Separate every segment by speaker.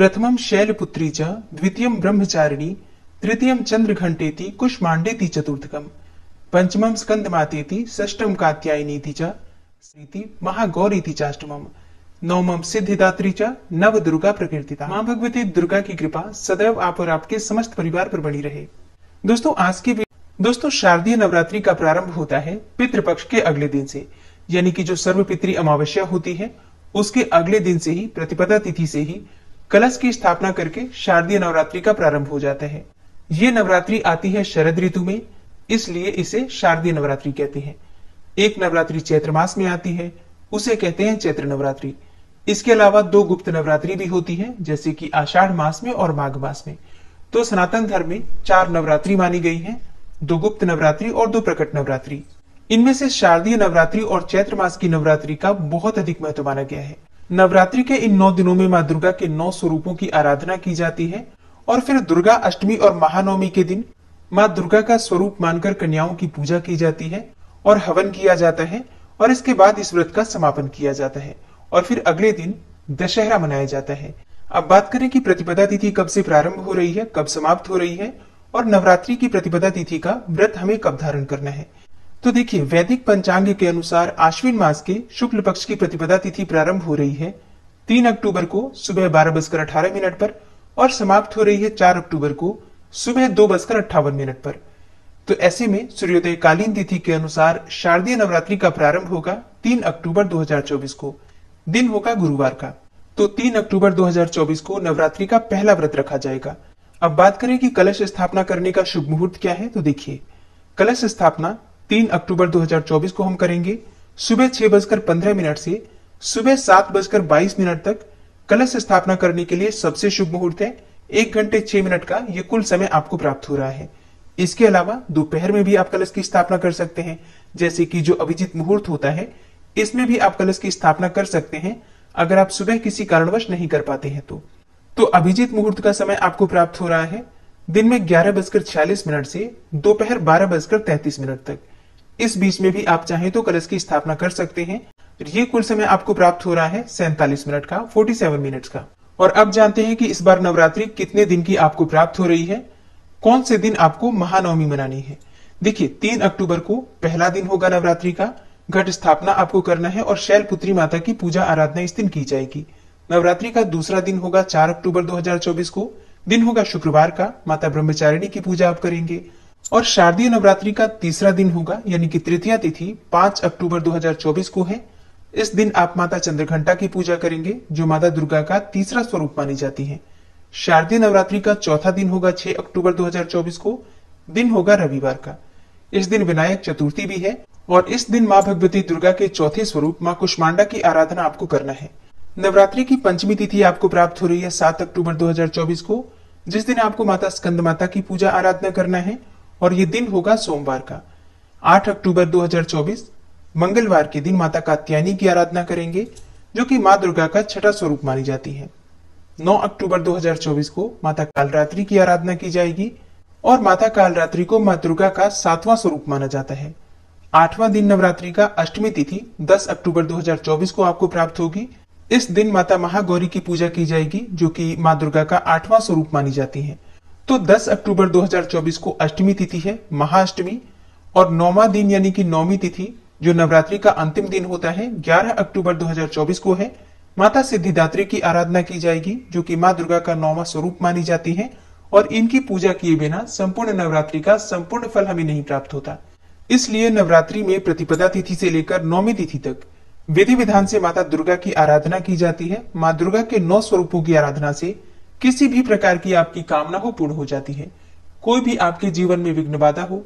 Speaker 1: प्रथमं शैलपुत्री च द्वितीयं ब्रह्मचारिणी तृतीयं चंद्रघंटेति कुष्मांडेति चतुर्थकम पंचमं स्कंदमातेति षष्ठम कात्यायनीति च स्मृति महागौरीति चाष्टमम नवमं सिद्धिदात्री च नव दुर्गा प्रकीर्तिता। मां भगवती दुर्गा की कृपा सदैव आप और आपके समस्त परिवार पर बनी रहे। दोस्तों शारदीय नवरात्रि का प्रारंभ होता है पितृपक्ष के अगले दिन से, यानी कि जो सर्वपितृ अमावस्या होती है उसके अगले दिन से ही, प्रतिपदा तिथि से ही कलश की स्थापना करके शारदीय नवरात्रि का प्रारंभ हो जाता है। ये नवरात्रि आती है शरद ऋतु में, इसलिए इसे शारदीय नवरात्रि कहते हैं। एक नवरात्रि चैत्र मास में आती है, उसे कहते हैं चैत्र नवरात्रि। इसके अलावा दो गुप्त नवरात्रि भी होती है, जैसे कि आषाढ़ मास में और माघ मास में। तो सनातन धर्म में 4 नवरात्रि मानी गई है, 2 गुप्त नवरात्रि और 2 प्रकट नवरात्रि। इनमें से शारदीय नवरात्रि और चैत्र मास की नवरात्रि का बहुत अधिक महत्व माना गया है। नवरात्रि के इन 9 दिनों में मां दुर्गा के 9 स्वरूपों की आराधना की जाती है और फिर दुर्गा अष्टमी और महानवमी के दिन मां दुर्गा का स्वरूप मानकर कन्याओं की पूजा की जाती है और हवन किया जाता है और इसके बाद इस व्रत का समापन किया जाता है और फिर अगले दिन दशहरा मनाया जाता है। अब बात करें कि प्रतिपदा तिथि कब से प्रारंभ हो रही है, कब समाप्त हो रही है और नवरात्रि की प्रतिपदा तिथि का व्रत हमें कब धारण करना है। तो देखिए, वैदिक पंचांग के अनुसार आश्विन मास के शुक्ल पक्ष की प्रतिपदा तिथि प्रारंभ हो रही है 3 अक्टूबर को सुबह 12:18 पर और समाप्त हो रही है 4 अक्टूबर को सुबह 2:58 पर। तो ऐसे में सूर्योदय कालीन तिथि के अनुसार शारदीय नवरात्रि का प्रारंभ होगा 3 अक्टूबर 2024 को, दिन होगा गुरुवार का। तो 3 अक्टूबर 2024 को नवरात्रि का पहला व्रत रखा जाएगा। अब बात करें कि कलश स्थापना करने का शुभ मुहूर्त क्या है, तो देखिए, कलश स्थापना 3 अक्टूबर 2024 को हम करेंगे सुबह 6:15 से सुबह 7:22 तक। कलश स्थापना करने के लिए सबसे शुभ मुहूर्त है 1 घंटे 6 मिनट का, ये कुल समय आपको प्राप्त हो रहा है। इसके अलावा दोपहर में भी आप कलश की स्थापना कर सकते हैं, जैसे कि जो अभिजीत मुहूर्त होता है इसमें भी आप कलश की स्थापना कर सकते हैं अगर आप सुबह किसी कारणवश नहीं कर पाते हैं तो अभिजीत मुहूर्त का समय आपको प्राप्त हो रहा है दिन में 11:46 से दोपहर 12:33 तक। इस बीच में भी आप चाहें तो कलश की स्थापना कर सकते हैं। ये कुल समय आपको प्राप्त हो रहा है 47 मिनट का, 47 मिनट्स का। और अब जानते हैं कि इस बार नवरात्रि कितने दिन की आपको प्राप्त हो रही है, कौन से दिन आपको महानवमी मनानी है। देखिए, 3 अक्टूबर को पहला दिन होगा नवरात्रि का, घट स्थापना आपको करना है और शैलपुत्री माता की पूजा आराधना इस दिन की जाएगी। नवरात्रि का दूसरा दिन होगा 4 अक्टूबर 2024 को, दिन होगा शुक्रवार का, माता ब्रह्मचारिणी की पूजा आप करेंगे। और शारदीय नवरात्रि का तीसरा दिन होगा, यानी कि तृतीया तिथि 5 अक्टूबर 2024 को है। इस दिन आप माता चंद्रघंटा की पूजा करेंगे, जो माता दुर्गा का तीसरा स्वरूप मानी जाती है। शारदीय नवरात्रि का चौथा दिन होगा 6 अक्टूबर 2024 को, दिन होगा रविवार का। इस दिन विनायक चतुर्थी भी है और इस दिन मां भगवती दुर्गा के चौथे स्वरूप मां कुष्मांडा की आराधना आपको करना है। नवरात्रि की पंचमी तिथि आपको प्राप्त हो रही है 7 अक्टूबर 2024 को, जिस दिन आपको माता स्कंद माता की पूजा आराधना करना है और ये दिन होगा सोमवार का। 8 अक्टूबर 2024 मंगलवार के दिन माता कात्यायनी की आराधना करेंगे, जो कि मां दुर्गा का छठा स्वरूप मानी जाती है। 9 अक्टूबर 2024 को माता कालरात्रि की आराधना की जाएगी और माता कालरात्रि को मां दुर्गा का 7वां स्वरूप माना जाता है। 8वां दिन नवरात्रि का अष्टमी तिथि 10 अक्टूबर 2024 को आपको प्राप्त होगी। इस दिन माता महागौरी की पूजा की जाएगी, जो कि मां दुर्गा का 8वां स्वरूप मानी जाती है। तो 10 अक्टूबर 2024 को अष्टमी तिथि है, महाअष्टमी, और 9वां दिन यानी कि 9वीं तिथि जो नवरात्रि का अंतिम दिन होता है 11 अक्टूबर 2024 को है। माता सिद्धिदात्री की आराधना की जाएगी, जो कि मां दुर्गा का 9वां स्वरूप मानी जाती है और इनकी पूजा किए बिना संपूर्ण नवरात्रि का संपूर्ण फल हमें नहीं प्राप्त होता। इसलिए नवरात्रि में प्रतिपदा तिथि से लेकर 9वीं तिथि तक विधि विधान से माता दुर्गा की आराधना की जाती है। मां दुर्गा के 9 स्वरूपों की आराधना से किसी भी प्रकार की आपकी कामना हो पूर्ण हो जाती है। कोई भी आपके जीवन में विघ्न बाधा हो,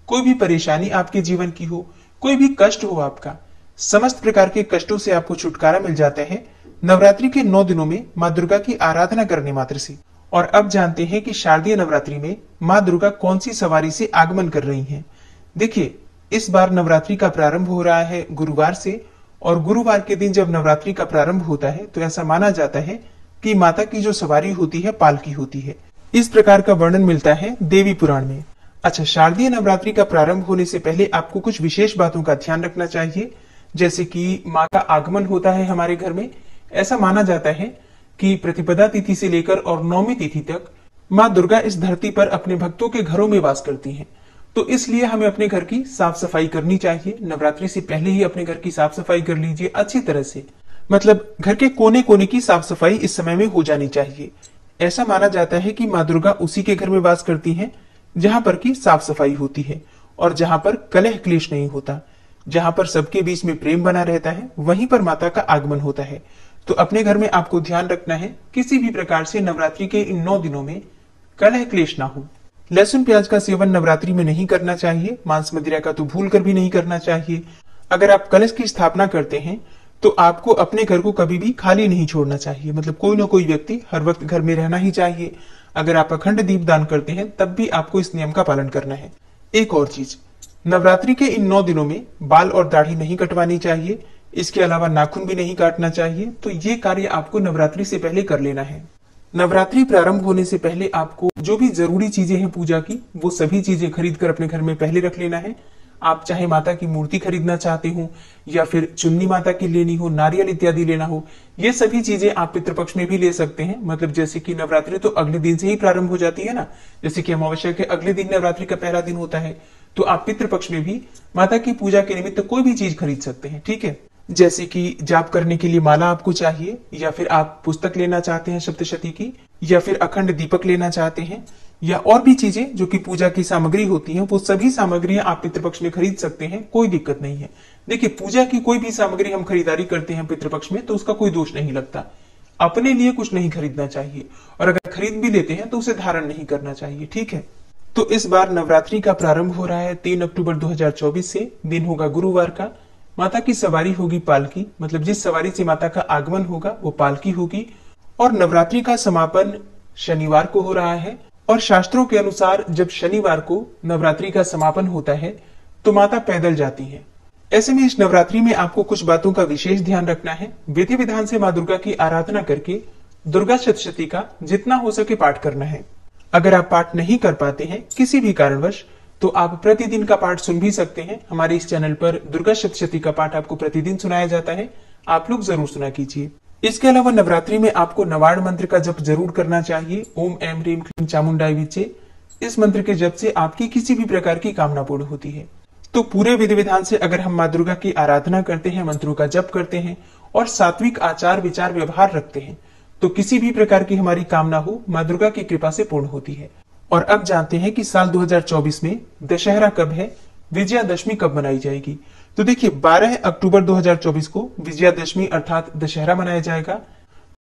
Speaker 1: कोई भी परेशानी आपके जीवन की हो, कोई भी कष्ट हो आपका, समस्त प्रकार के कष्टों से आपको छुटकारा मिल जाता है नवरात्रि के 9 दिनों में मां दुर्गा की आराधना करने मात्र से। और अब जानते हैं कि शारदीय नवरात्रि में मां दुर्गा कौन सी सवारी से आगमन कर रही हैं। देखिए, इस बार नवरात्रि का प्रारंभ हो रहा है गुरुवार से और गुरुवार के दिन जब नवरात्रि का प्रारंभ होता है तो ऐसा माना जाता है कि माता की जो सवारी होती है पालकी होती है। इस प्रकार का वर्णन मिलता है देवी पुराण में। अच्छा, शारदीय नवरात्रि का प्रारंभ होने से पहले आपको कुछ विशेष बातों का ध्यान रखना चाहिए, जैसे कि माँ का आगमन होता है हमारे घर में। ऐसा माना जाता है कि प्रतिपदा तिथि से लेकर और नौमी तिथि तक माँ दुर्गा इस धरती पर अपने भक्तों के घरों में वास करती हैं। तो इसलिए हमें अपने घर की साफ सफाई करनी चाहिए। नवरात्रि से पहले ही अपने घर की साफ सफाई कर लीजिए अच्छी तरह से। मतलब घर के कोने कोने की साफ सफाई इस समय में हो जानी चाहिए। ऐसा माना जाता है कि माँ दुर्गा उसी के घर में वास करती हैं जहां पर की साफ सफाई होती है और जहां पर कलह क्लेश नहीं होता, जहां पर सबके बीच में प्रेम बना रहता है, वहीं पर माता का आगमन होता है। तो अपने घर में आपको ध्यान रखना है किसी भी प्रकार से नवरात्रि के इन 9 दिनों में कलह क्लेश ना हो। लहसुन प्याज का सेवन नवरात्रि में नहीं करना चाहिए। मांस मदिरा का तो भूल कर भी नहीं करना चाहिए। अगर आप कलश की स्थापना करते हैं तो आपको अपने घर को कभी भी खाली नहीं छोड़ना चाहिए। मतलब कोई ना कोई व्यक्ति हर वक्त घर में रहना ही चाहिए। अगर आप अखंड दीप दान करते हैं तब भी आपको इस नियम का पालन करना है। एक और चीज, नवरात्रि के इन 9 दिनों में बाल और दाढ़ी नहीं कटवानी चाहिए। इसके अलावा नाखून भी नहीं काटना चाहिए। तो ये कार्य आपको नवरात्रि से पहले कर लेना है। नवरात्रि प्रारंभ होने से पहले आपको जो भी जरूरी चीजें हैं पूजा की, वो सभी चीजें खरीद कर अपने घर में पहले रख लेना है। आप चाहे माता की मूर्ति खरीदना चाहते हो या फिर चुन्नी माता की लेनी हो, नारियल इत्यादि लेना हो, ये सभी चीजें आप पितृपक्ष में भी ले सकते हैं। मतलब जैसे कि नवरात्रि तो अगले दिन से ही प्रारंभ हो जाती है ना, जैसे कि अमावस्या के अगले दिन नवरात्रि का पहला दिन होता है। तो आप पितृपक्ष में भी माता की पूजा के निमित्त कोई भी चीज खरीद सकते हैं। ठीक है, जैसे कि जाप करने के लिए माला आपको चाहिए, या फिर आप पुस्तक लेना चाहते हैं सप्तशती की, या फिर अखंड दीपक लेना चाहते हैं, या और भी चीजें जो कि पूजा की सामग्री होती हैं, वो सभी सामग्रियां आप पितृपक्ष में खरीद सकते हैं। कोई दिक्कत नहीं है। देखिए, पूजा की कोई भी सामग्री हम खरीदारी करते हैं पितृपक्ष में तो उसका कोई दोष नहीं लगता। अपने लिए कुछ नहीं खरीदना चाहिए, और अगर खरीद भी लेते हैं तो उसे धारण नहीं करना चाहिए। ठीक है, तो इस बार नवरात्रि का प्रारंभ हो रहा है 3 अक्टूबर 2024 से। दिन होगा गुरुवार का। माता की सवारी होगी पालकी। मतलब जिस सवारी से माता का आगमन होगा वो पालकी होगी। और नवरात्रि का समापन शनिवार को हो रहा है। और शास्त्रों के अनुसार जब शनिवार को नवरात्रि का समापन होता है तो माता पैदल जाती है। ऐसे में इस नवरात्रि में आपको कुछ बातों का विशेष ध्यान रखना है। विधि विधान से माँ दुर्गा की आराधना करके दुर्गा सप्तशती का जितना हो सके पाठ करना है। अगर आप पाठ नहीं कर पाते हैं किसी भी कारणवश, तो आप प्रतिदिन का पाठ सुन भी सकते हैं। हमारे इस चैनल पर दुर्गा सप्तशती का पाठ आपको प्रतिदिन सुनाया जाता है। आप लोग जरूर सुना कीजिए। इसके अलावा नवरात्रि में आपको नवाड़ मंत्र का जप जरूर करना चाहिए। ओम ऐम ह्रीम क्लीम चामुंडाई विचे। इस मंत्र के जप से आपकी किसी भी प्रकार की कामना पूर्ण होती है। तो पूरे विधि विधान से अगर हम माँ दुर्गा की आराधना करते हैं, मंत्रों का जप करते हैं और सात्विक आचार विचार व्यवहार रखते हैं, तो किसी भी प्रकार की हमारी कामना हो माँ दुर्गा की कृपा से पूर्ण होती है। और अब जानते हैं कि साल 2024 में दशहरा कब है, विजयादशमी कब मनाई जाएगी। तो देखिए, 12 अक्टूबर 2024 को विजयादशमी अर्थात दशहरा मनाया जाएगा।